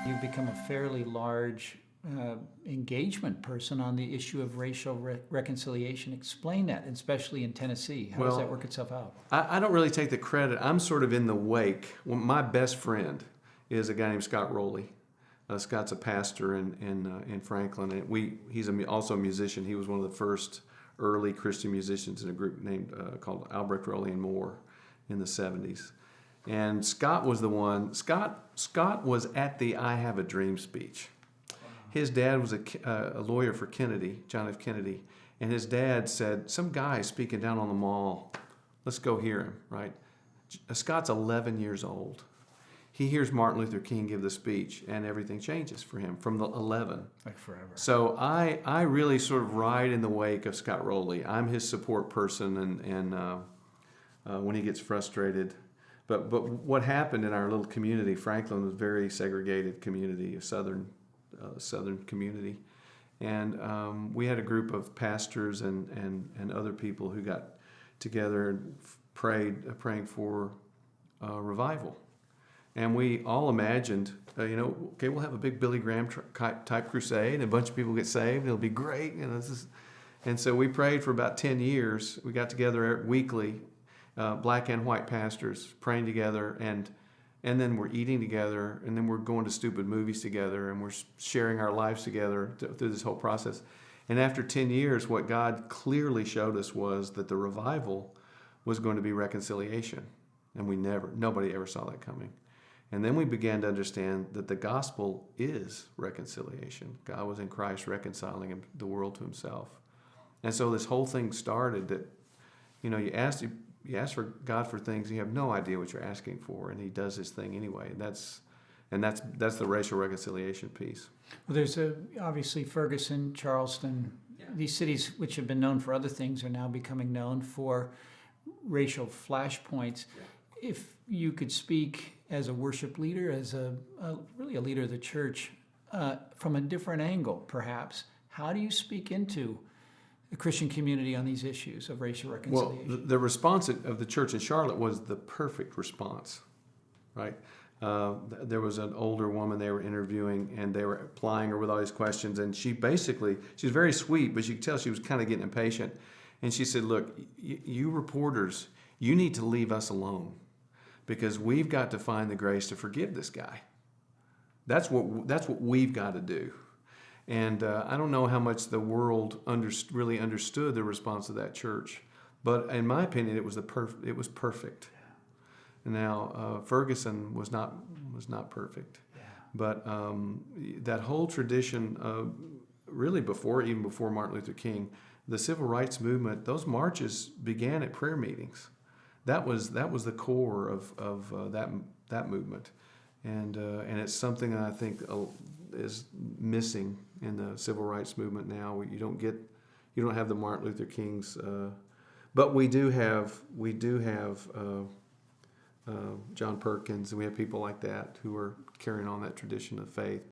You've become a fairly large engagement person on the issue of racial reconciliation. Explain that, especially in Tennessee. How does that work itself out? I don't really take the credit. I'm sort of in the wake. Well, my best friend is a guy named Scott Rowley. Scott's a pastor in Franklin, and he's also a musician. He was one of the first early Christian musicians in a group named called Albrecht Rowley and Moore in the 70s. And Scott was the one. Scott was at the "I Have a Dream" speech. His dad was a lawyer for Kennedy, John F. Kennedy, and his dad said, "Some guy speaking down on the mall. Let's go hear him." Right? Scott's 11 years old. He hears Martin Luther King give the speech, and everything changes for him from the 11. Like forever. So I really sort of ride in the wake of Scott Rowley. I'm his support person, and when he gets frustrated. But what happened in our little community, Franklin was a very segregated community, a southern community, and we had a group of pastors and other people who got together and praying for revival. And we all imagined, okay, we'll have a big Billy Graham type crusade, and a bunch of people get saved. It'll be great, and so we prayed for about 10 years. We got together weekly, black and white pastors praying together, and then we're eating together, and then we're going to stupid movies together, and we're sharing our lives together through this whole process. And after 10 years, what God clearly showed us was that the revival was going to be reconciliation, and nobody ever saw that coming. And then we began to understand that the gospel is reconciliation. God was in Christ reconciling the world to himself. And so this whole thing started that, you ask for God for things, and you have no idea what you're asking for, and he does his thing anyway. That's the racial reconciliation piece. Well, there's obviously Ferguson, Charleston, these cities which have been known for other things are now becoming known for racial flashpoints. Yeah. If you could speak as a worship leader, as really a leader of the church, from a different angle, perhaps, how do you speak into the Christian community on these issues of racial reconciliation? Well, the response of the church in Charlotte was the perfect response, right? There was an older woman they were interviewing, and they were plying her with all these questions, and she was very sweet, but you could tell she was kind of getting impatient. And she said, "Look, you reporters, you need to leave us alone, because we've got to find the grace to forgive this guy. That's what we've got to do." And I don't know how much the world really understood the response of that church, but in my opinion, it was perfect. Now Ferguson was not perfect, but that whole tradition, really even before Martin Luther King, the civil rights movement, those marches began at prayer meetings. That was the core of that movement, and it's something that I think is missing in the civil rights movement now. You don't have the Martin Luther Kings, but we do have John Perkins, and we have people like that who are carrying on that tradition of faith.